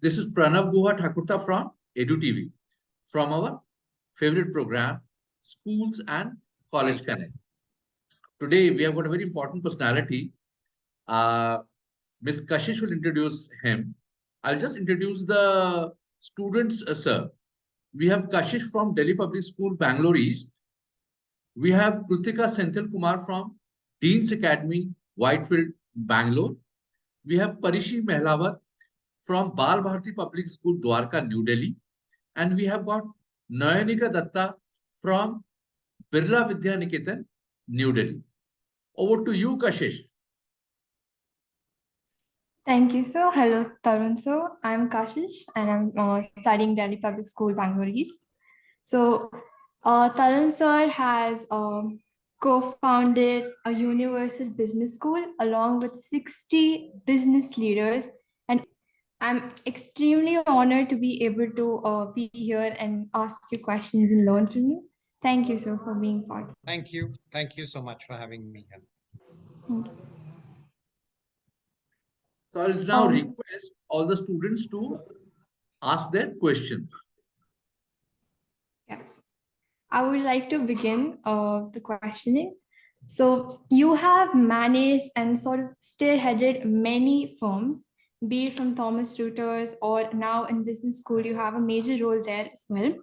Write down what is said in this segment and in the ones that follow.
This is Pranav Guha Thakurta from EDU TV, from our favorite program, Schools and College Connect. Today, we have got a very important personality. Uh, Ms. Kashish will introduce him. I'll just introduce the students, sir. We have Kashish from Delhi Public School, Bangalore East. We have Kritika Senthil Kumar from Dean's Academy, Whitefield, Bangalore. We have Parishi Mehlawat from Bal Bharati Public School, Dwarka, New Delhi. And we have got Nayanika Datta from Birla Vidya Niketan, New Delhi. Over to you, Kashish. Thank you, sir. Hello, Tarun, sir. I'm Kashish and I'm studying Delhi Public School, Bangalore East. So, Tarun, sir, has co-founded a universal business school along with 60 business leaders. And I'm extremely honored to be able to be here and ask you questions and learn from you. Thank you, sir, for being part. Thank you. Thank you so much for having me here. Thank you. So I'll now request all the students to ask their questions. Yes. I would like to begin the questioning. So you have managed and sort of spearheaded many firms, be it from Thomas Reuters or now in business school, you have a major role there as well.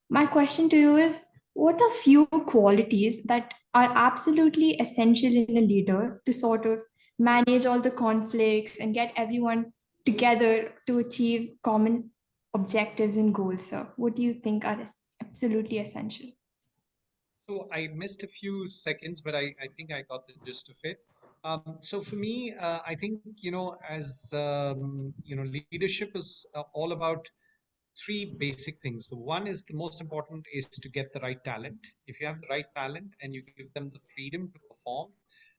My question to you is, what are few qualities that are absolutely essential in a leader to sort of manage all the conflicts and get everyone together to achieve common objectives and goals, sir? What do you think are absolutely essential? So I missed a few seconds, but I think I got the gist of it. So for me, I think, as leadership is all about three basic things. The one is the most important is to get the right talent. If you have the right talent and you give them the freedom to perform,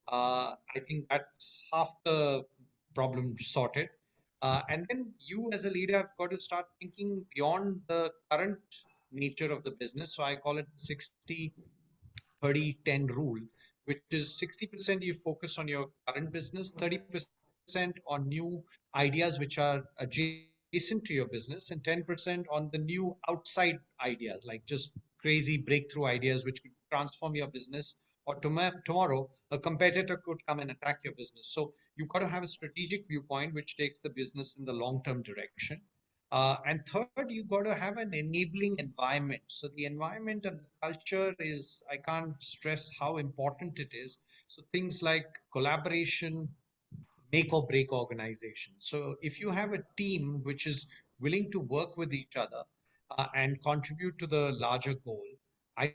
I think that's half the problem sorted. And then you as a leader have got to start thinking beyond the current nature of the business. So I call it 60-30-10 rule, which is 60% you focus on your current business, 30% on new ideas which are adjacent to your business, and 10% on the new outside ideas, like just crazy breakthrough ideas which could transform your business. Or tomorrow, a competitor could come and attack your business. So you've got to have a strategic viewpoint which takes the business in the long-term direction. And third, you got to have an enabling environment. So the environment and the culture is, I can't stress how important it is. So things like collaboration, make or break organization. So if you have a team which is willing to work with each other and contribute to the larger goal, I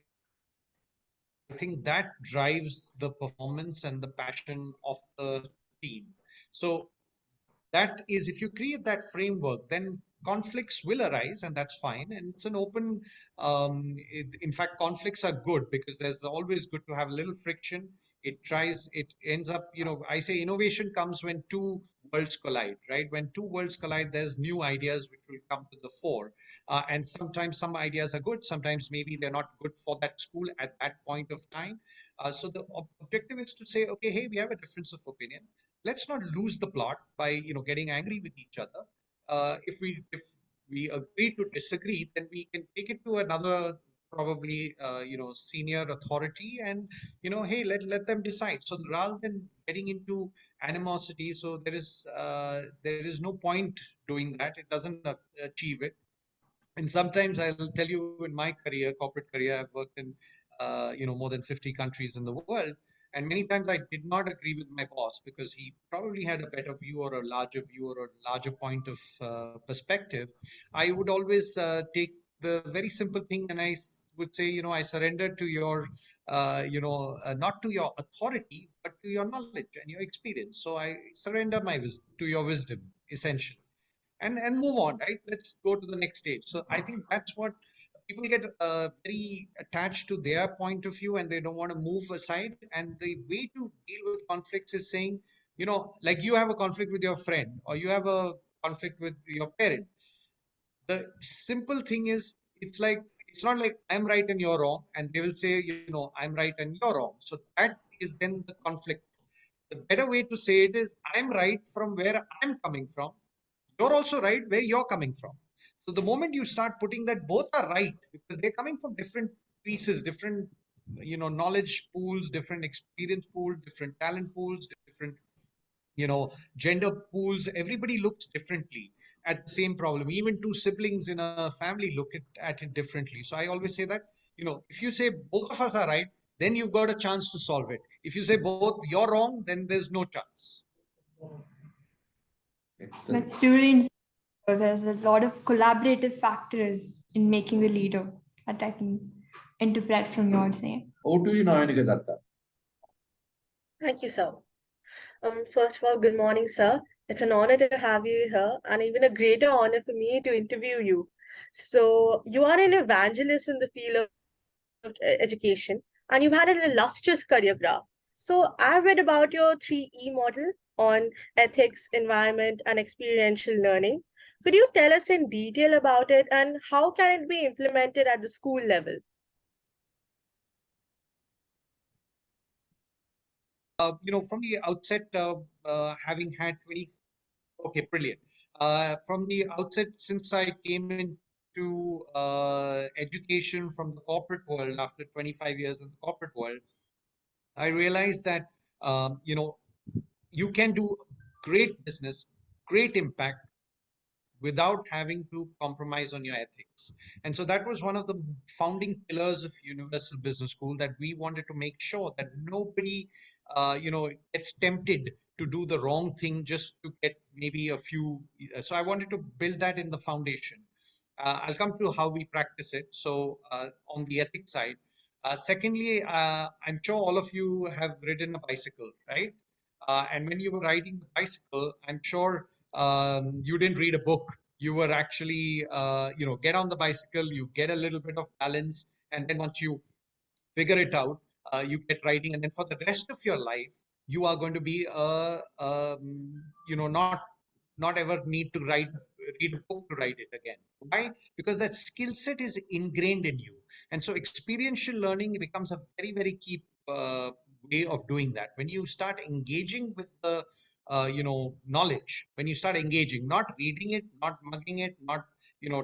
think that drives the performance and the passion of the team. So that is, if you create that framework, then conflicts will arise, and that's fine, and it's an open in fact, conflicts are good because there's always good to have a little friction. It ends up, I say innovation comes when two worlds collide, right? When two worlds collide, there's new ideas which will come to the fore. And sometimes some ideas are good, sometimes maybe they're not good for that school at that point of time. So the objective is to say, okay, hey, we have a difference of opinion, let's not lose the plot by getting angry with each other. If we agree to disagree, then we can take it to another probably senior authority, and hey, let them decide. So rather than getting into animosity, so there is no point doing that. It doesn't achieve it. And sometimes I'll tell you, in my career, corporate career, I've worked in more than 50 countries in the world, and many times I did not agree with my boss because he probably had a better view or a larger view or a larger point of perspective. I would always take the very simple thing, and would say, I surrender to your not to your authority but to your knowledge and your experience. So I surrender to your wisdom, essentially, and move on, right? Let's go to the next stage. So I think that's what people get very attached to their point of view, and they don't want to move aside. And the way to deal with conflicts is saying, like you have a conflict with your friend or you have a conflict with your parent. The simple thing is, it's not like I'm right and you're wrong, and they will say, I'm right and you're wrong. So that is then the conflict. The better way to say it is, I'm right from where I'm coming from, you're also right where you're coming from. So the moment you start putting that both are right, because they're coming from different pieces, different, knowledge pools, different experience pools, different talent pools, different, gender pools, everybody looks differently at the same problem. Even two siblings in a family look at it differently. So I always say that, if you say both of us are right, then you've got a chance to solve it. If you say both you're wrong, then there's no chance. Excellent. That's truly insightful. There's a lot of collaborative factors in making the leader that I can interpret from your saying. Over to you now, Datta. Thank you, sir. First of all, good morning, sir. It's an honor to have you here, and even a greater honor for me to interview you. So, you are an evangelist in the field of education, and you've had an illustrious career graph. So, I've read about your 3E model on ethics, environment, and experiential learning. Could you tell us in detail about it and how can it be implemented at the school level? From the outset, having had 20, okay, brilliant. From the outset, since I came into education from the corporate world after 25 years in the corporate world, I realized that, you can do great business, great impact without having to compromise on your ethics. And so that was one of the founding pillars of Universal Business School, that we wanted to make sure that nobody, gets tempted to do the wrong thing just to get maybe a few. So I wanted to build that in the foundation. I'll come to how we practice it. So on the ethics side. Secondly, I'm sure all of you have ridden a bicycle, right? And when you were riding the bicycle, I'm sure you didn't read a book. You were actually, get on the bicycle, you get a little bit of balance, and then once you figure it out, you get riding, and then for the rest of your life, you are going to be, not ever need to read a book to write it again. Why? Because that skill set is ingrained in you, and so experiential learning becomes a very, very key way of doing that. When you start engaging with the knowledge, when you start engaging, not reading it, not mugging it, not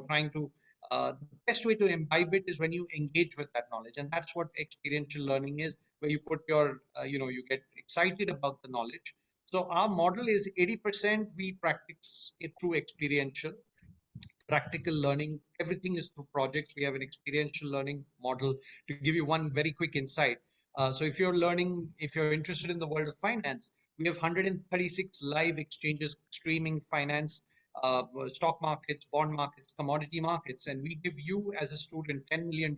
trying to, the best way to imbibe it is when you engage with that knowledge, and that's what experiential learning is, where you put your you get excited about the knowledge. So our model is 80% we practice it through experiential, practical learning. Everything is through projects. We have an experiential learning model. To give you one very quick insight, so if you're interested in the world of finance, we have 136 live exchanges streaming finance, stock markets, bond markets, commodity markets, and we give you as a student $10 million,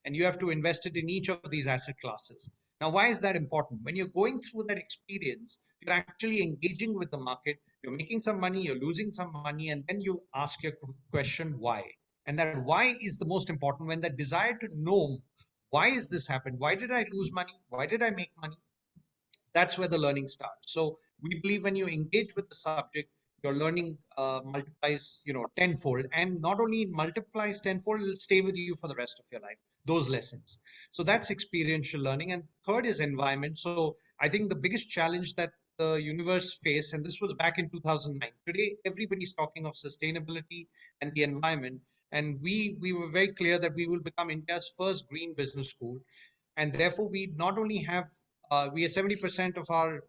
and you have to invest it in each of these asset classes. Now, why is that important? When you're going through that experience, you're actually engaging with the market, you're making some money, you're losing some money, and then you ask your question, why? And that why is the most important. When that desire to know, why is this happened? Why did I lose money? Why did I make money? That's where the learning starts. So we believe when you engage with the subject, your learning multiplies, tenfold, and not only multiplies tenfold, it'll stay with you for the rest of your life, those lessons. So that's experiential learning. And third is environment. So I think the biggest challenge that the universe faced, and this was back in 2009. Today, everybody's talking of sustainability and the environment. And we were very clear that we will become India's first green business school. And therefore, we not only have, we are 70% of our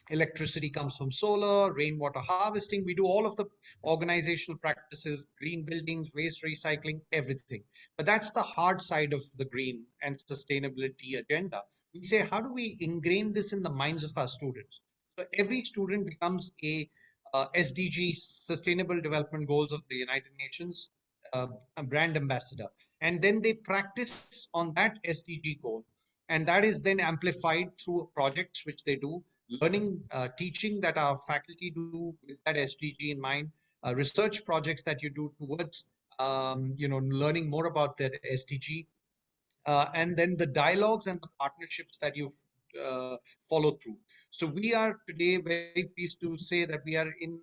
electricity comes from solar, rainwater harvesting. We do all of the organizational practices, green buildings, waste recycling, everything. But that's the hard side of the green and sustainability agenda. We say, how do we ingrain this in the minds of our students? So every student becomes a SDG, Sustainable Development Goals of the United Nations, a brand ambassador. And then they practice on that SDG goal. And that is then amplified through projects which they do, learning, teaching that our faculty do with that SDG in mind, research projects that you do towards, learning more about that SDG, and then the dialogues and the partnerships that you follow through. So we are today very pleased to say that we are in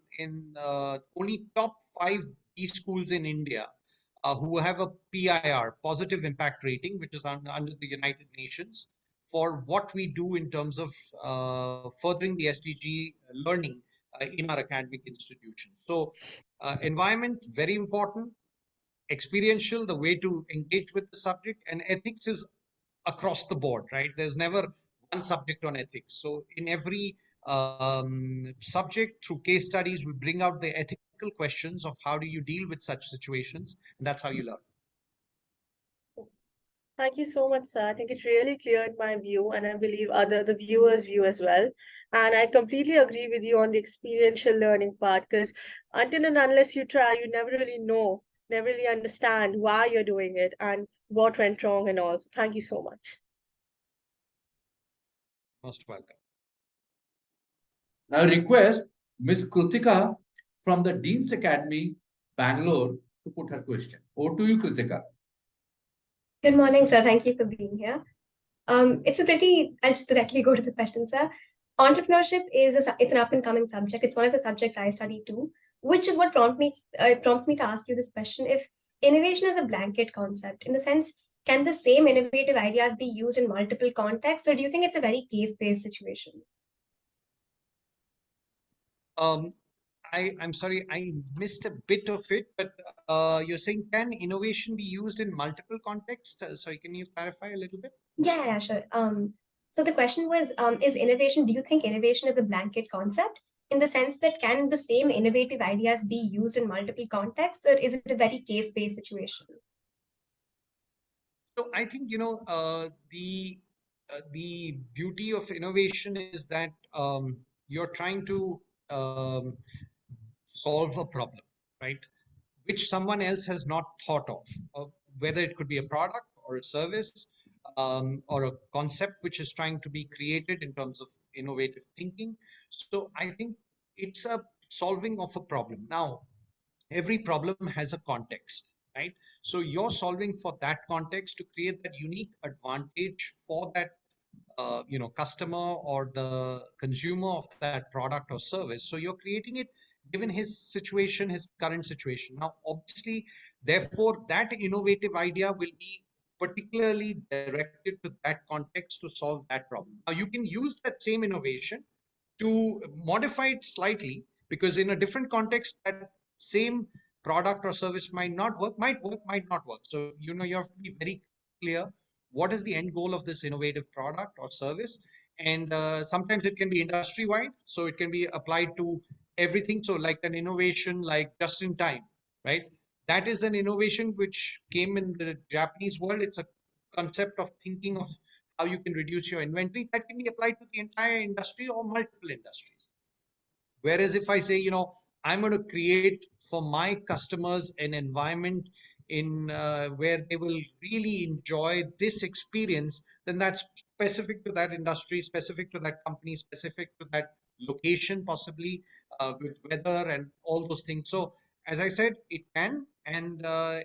only top 5 schools in India who have a PIR, positive impact rating, which is under the United Nations, for what we do in terms of furthering the SDG learning in our academic institution. So environment, very important, experiential, the way to engage with the subject, and ethics is across the board, right? There's never one subject on ethics. So in every subject, through case studies, we bring out the ethical questions of how do you deal with such situations, and that's how you learn. Thank you so much, sir. I think it really cleared my view, and I believe other the viewers' view as well. And I completely agree with you on the experiential learning part, because until and unless you try, you never really know, never really understand why you're doing it and what went wrong and all. So thank you so much. Most welcome. Now I request Ms. Kritika from the Dean's Academy, Bangalore, to put her question. Over to you, Kritika. Good morning, sir. Thank you for being here. I'll just directly go to the question, sir. Entrepreneurship it's an up and coming subject. It's one of the subjects I study too, which is what prompts me to ask you this question. If innovation is a blanket concept, in the sense, can the same innovative ideas be used in multiple contexts, or do you think it's a very case-based situation? I'm sorry, I missed a bit of it, but you're saying, can innovation be used in multiple contexts? Sorry, can you clarify a little bit? Yeah, sure. So the question was, do you think innovation is a blanket concept, in the sense that can the same innovative ideas be used in multiple contexts, or is it a very case-based situation? So I think, the beauty of innovation is that you're trying to solve a problem, right? Which someone else has not thought of, whether it could be a product or a service, or a concept which is trying to be created in terms of innovative thinking. So I think it's a solving of a problem. Now, every problem has a context, right? So you're solving for that context to create that unique advantage for that customer or the consumer of that product or service. So you're creating it given his situation, his current situation. Now, obviously, therefore, that innovative idea will be particularly directed to that context to solve that problem. Now, you can use that same innovation to modify it slightly, because in a different context, that same product or service might work, might not work. So, you have to be very clear what is the end goal of this innovative product or service. And sometimes it can be industry wide, so it can be applied to everything. So like an innovation like just in time, right? That is an innovation which came in the Japanese world. It's a concept of thinking of how you can reduce your inventory. That can be applied to the entire industry or multiple industries. Whereas if I say, I'm going to create for my customers an environment in where they will really enjoy this experience, then that's specific to that industry, specific to that company, specific to that location, possibly with weather and all those things. So as I said, it can, and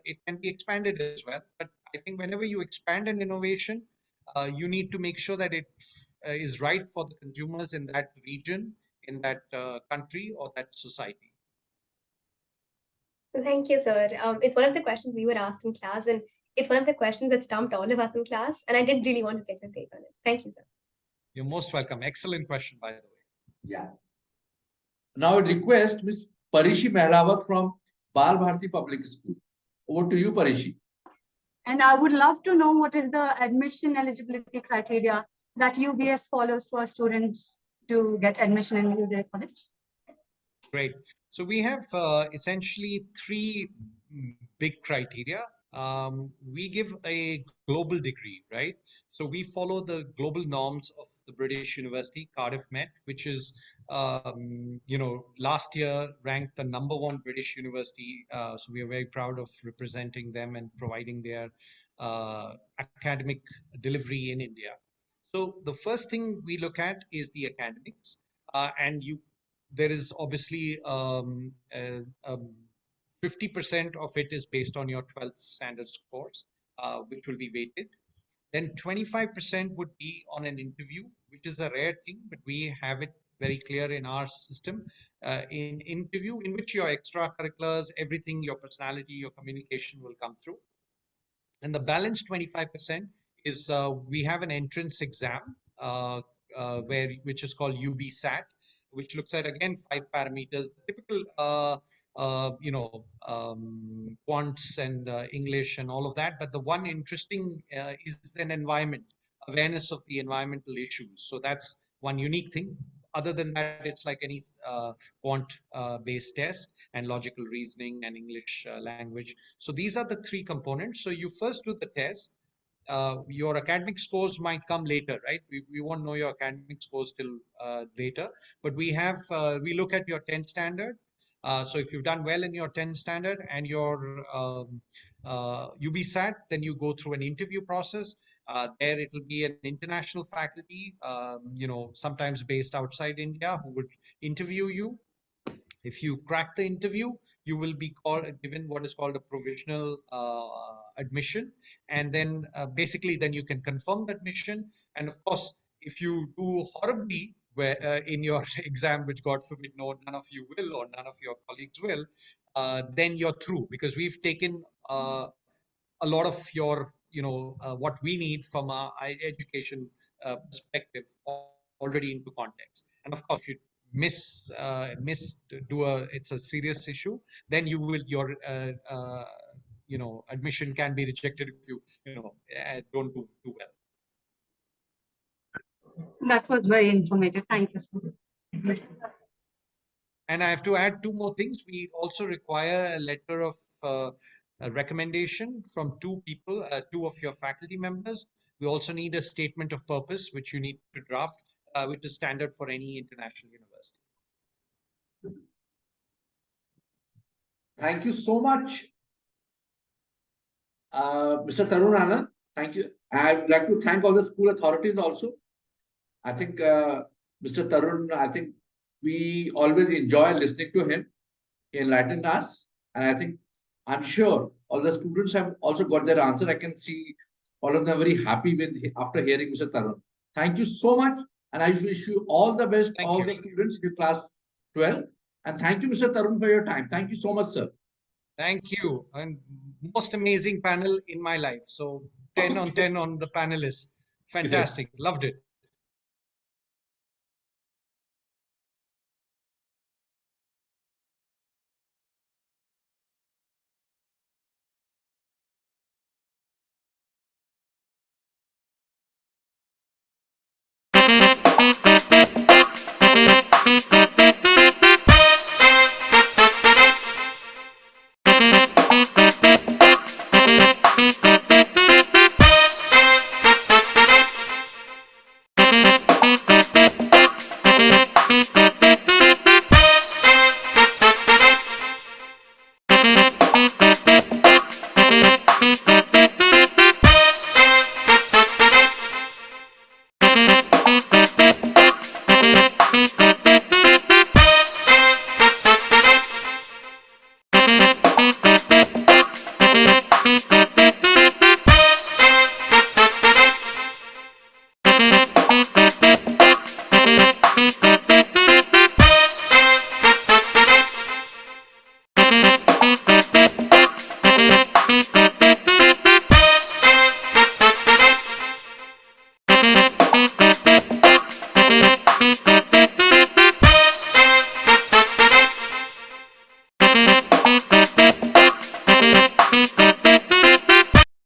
it can be expanded as well. But I think whenever you expand an innovation, you need to make sure that it is right for the consumers in that region, in that country or that society. Thank you, sir. It's one of the questions we were asked in class, and it's one of the questions that stumped all of us in class, and I did really want to get your take on it. Thank you, sir. You're most welcome. Excellent question, by the way. Yeah. Now I request Ms. Parishi Mehlawat from Bal Bharati Public School. Over to you, Parishi. And I would love to know what is the admission eligibility criteria that UBS follows for students to get admission in their college. Great. So we have essentially three big criteria. We give a global degree, right? So we follow the global norms of the British University, Cardiff Met, which is, last year ranked the #1 British university. So we are very proud of representing them and providing their academic delivery in India. So the first thing we look at is the academics, there is obviously 50% of it is based on your 12th standard scores, which will be weighted. Then 25% would be on an interview, which is a rare thing, but we have it very clear in our system. In interview, in which your extracurriculars, everything, your personality, your communication will come through. And the balance 25% is we have an entrance exam which is called UBSAT, which looks at again 5 parameters, typical quants and English and all of that. But the one interesting is an environment, awareness of the environmental issues. So that's one unique thing. Other than that, it's like any quant based test, and logical reasoning and English language. So these are the 3 components. So you first do the test. Your academic scores might come later, right? We won't know your academic scores till later, but we look at your 10 standard. So if you've done well in your 10 standard and your UBSAT, then you go through an interview process. There it will be an international faculty, sometimes based outside India, who would interview you. If you crack the interview, you will be given what is called a provisional admission, and then basically then you can confirm the admission. And of course, if you do horribly in your exam, which God forbid none of you will, or none of your colleagues will, then you're through, because we've taken a lot of your what we need from our education perspective already into context. And of course, if you it's a serious issue, then your admission can be rejected if you don't do well. That was very informative. Thank you so much. And I have to add 2 more things. We also require a letter of a recommendation from 2 people, 2 of your faculty members. We also need a statement of purpose, which you need to draft, which is standard for any international university. Thank you so much, Mr. Tarun Anand. Thank you. I'd like to thank all the school authorities also. I think Mr. Tarun, I think we always enjoy listening to him. He enlightened us. And I think, I'm sure all the students have also got their answer. I can see all of them very happy after hearing Mr. Tarun. Thank you so much. And I wish you all the best, the students in class 12. And thank you, Mr. Tarun, for your time. Thank you so much, sir. Thank you. And most amazing panel in my life. So 10 on 10 on the panelists. Fantastic. Loved it.